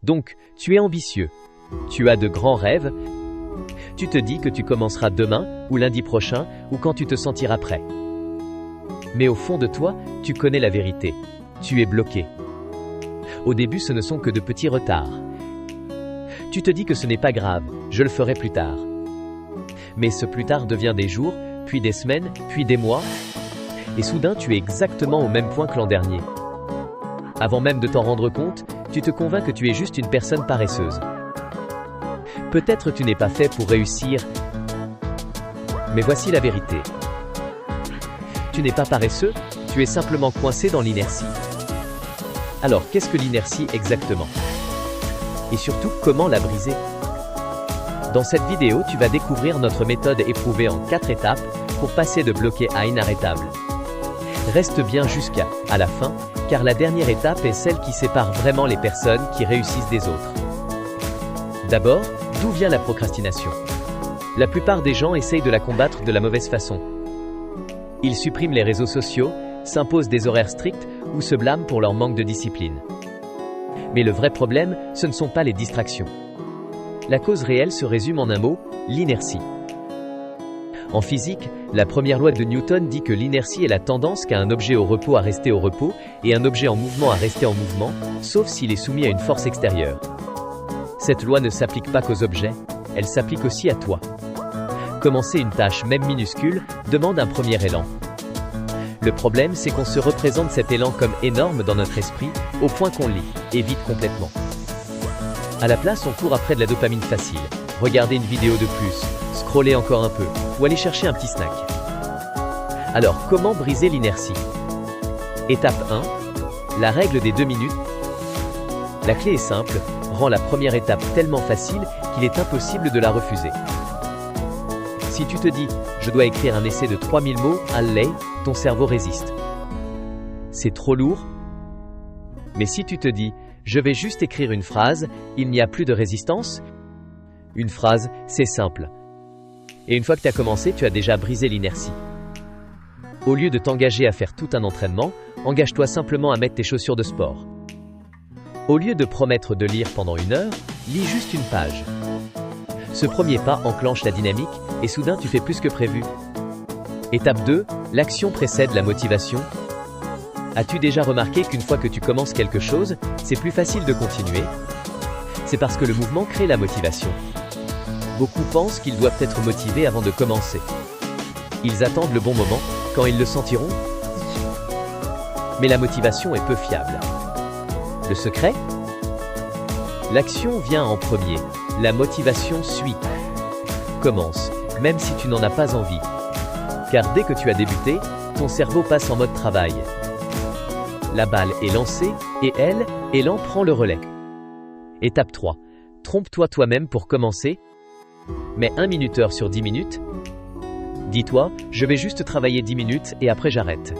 Donc, tu es ambitieux. Tu as de grands rêves. Tu te dis que tu commenceras demain, ou lundi prochain, ou quand tu te sentiras prêt. Mais au fond de toi, tu connais la vérité. Tu es bloqué. Au début, ce ne sont que de petits retards. Tu te dis que ce n'est pas grave, je le ferai plus tard. Mais ce plus tard devient des jours, puis des semaines, puis des mois. Et soudain, tu es exactement au même point que l'an dernier. Avant même de t'en rendre compte, tu te convaincs que tu es juste une personne paresseuse. Peut-être tu n'es pas fait pour réussir, mais voici la vérité. Tu n'es pas paresseux, tu es simplement coincé dans l'inertie. Alors, qu'est-ce que l'inertie exactement? Et surtout, comment la briser? Dans cette vidéo, tu vas découvrir notre méthode éprouvée en 4 étapes pour passer de bloqué à inarrêtable. Reste bien jusqu'à la fin, car la dernière étape est celle qui sépare vraiment les personnes qui réussissent des autres. D'abord, d'où vient la procrastination? La plupart des gens essayent de la combattre de la mauvaise façon. Ils suppriment les réseaux sociaux, s'imposent des horaires stricts ou se blâment pour leur manque de discipline. Mais le vrai problème, ce ne sont pas les distractions. La cause réelle se résume en un mot, l'inertie. En physique, la première loi de Newton dit que l'inertie est la tendance qu'a un objet au repos à rester au repos et un objet en mouvement à rester en mouvement, sauf s'il est soumis à une force extérieure. Cette loi ne s'applique pas qu'aux objets, elle s'applique aussi à toi. Commencer une tâche, même minuscule, demande un premier élan. Le problème, c'est qu'on se représente cet élan comme énorme dans notre esprit, au point qu'on évite complètement. À la place, on court après de la dopamine facile, regarder une vidéo de plus, scroller encore un peu, ou aller chercher un petit snack. Alors, comment briser l'inertie? Étape 1. La règle des 2 minutes. La clé est simple, rend la première étape tellement facile qu'il est impossible de la refuser. Si tu te dis « je dois écrire un essai de 3000 mots, allez », ton cerveau résiste. C'est trop lourd. Mais si tu te dis « je vais juste écrire une phrase », il n'y a plus de résistance. Une phrase, c'est simple. Et une fois que tu as commencé, tu as déjà brisé l'inertie. Au lieu de t'engager à faire tout un entraînement, engage-toi simplement à mettre tes chaussures de sport. Au lieu de promettre de lire pendant 1 heure, lis juste une page. Ce premier pas enclenche la dynamique et soudain tu fais plus que prévu. Étape 2, l'action précède la motivation. As-tu déjà remarqué qu'une fois que tu commences quelque chose, c'est plus facile de continuer? C'est parce que le mouvement crée la motivation. Beaucoup pensent qu'ils doivent être motivés avant de commencer. Ils attendent le bon moment, quand ils le sentiront. Mais la motivation est peu fiable. Le secret? L'action vient en premier, la motivation suit. Commence, même si tu n'en as pas envie. Car dès que tu as débuté, ton cerveau passe en mode travail. La balle est lancée, et l'élan prend le relais. Étape 3. Trompe-toi toi-même pour commencer. Mets 1 minuteur sur 10 minutes. Dis-toi, je vais juste travailler 10 minutes et après j'arrête.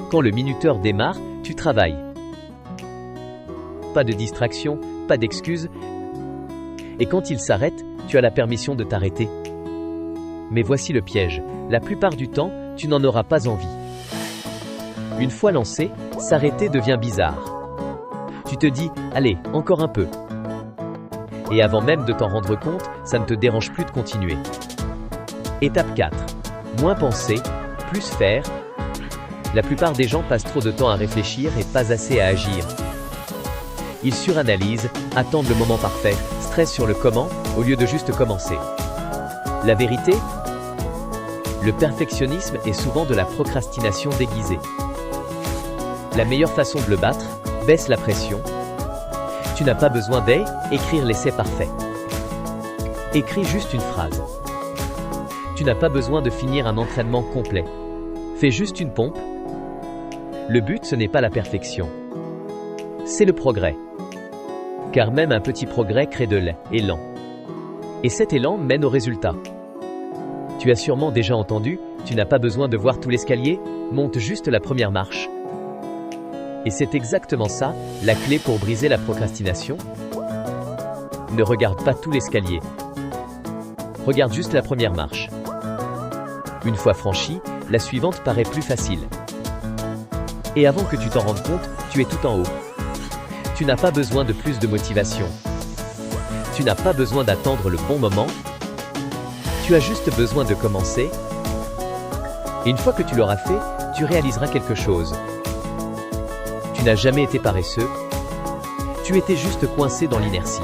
Quand le minuteur démarre, tu travailles. Pas de distraction, pas d'excuses. Et quand il s'arrête, tu as la permission de t'arrêter. Mais voici le piège, la plupart du temps, tu n'en auras pas envie. Une fois lancé, s'arrêter devient bizarre. Tu te dis, allez, encore un peu. Et avant même de t'en rendre compte, ça ne te dérange plus de continuer. Étape 4. Moins penser, plus faire. La plupart des gens passent trop de temps à réfléchir et pas assez à agir. Ils suranalysent, attendent le moment parfait, stressent sur le comment, au lieu de juste commencer. La vérité? Le perfectionnisme est souvent de la procrastination déguisée. La meilleure façon de le battre, baisse la pression. Tu n'as pas besoin d'écrire l'essai parfait. Écris juste une phrase. Tu n'as pas besoin de finir un entraînement complet. Fais juste une pompe. Le but, ce n'est pas la perfection. C'est le progrès. Car même un petit progrès crée de l'élan. Et cet élan mène au résultat. Tu as sûrement déjà entendu, tu n'as pas besoin de voir tout l'escalier, monte juste la première marche. Et c'est exactement ça, la clé pour briser la procrastination. Ne regarde pas tout l'escalier. Regarde juste la première marche. Une fois franchie, la suivante paraît plus facile. Et avant que tu t'en rendes compte, tu es tout en haut. Tu n'as pas besoin de plus de motivation. Tu n'as pas besoin d'attendre le bon moment. Tu as juste besoin de commencer. Et une fois que tu l'auras fait, tu réaliseras quelque chose. Tu n'as jamais été paresseux. Tu étais juste coincé dans l'inertie.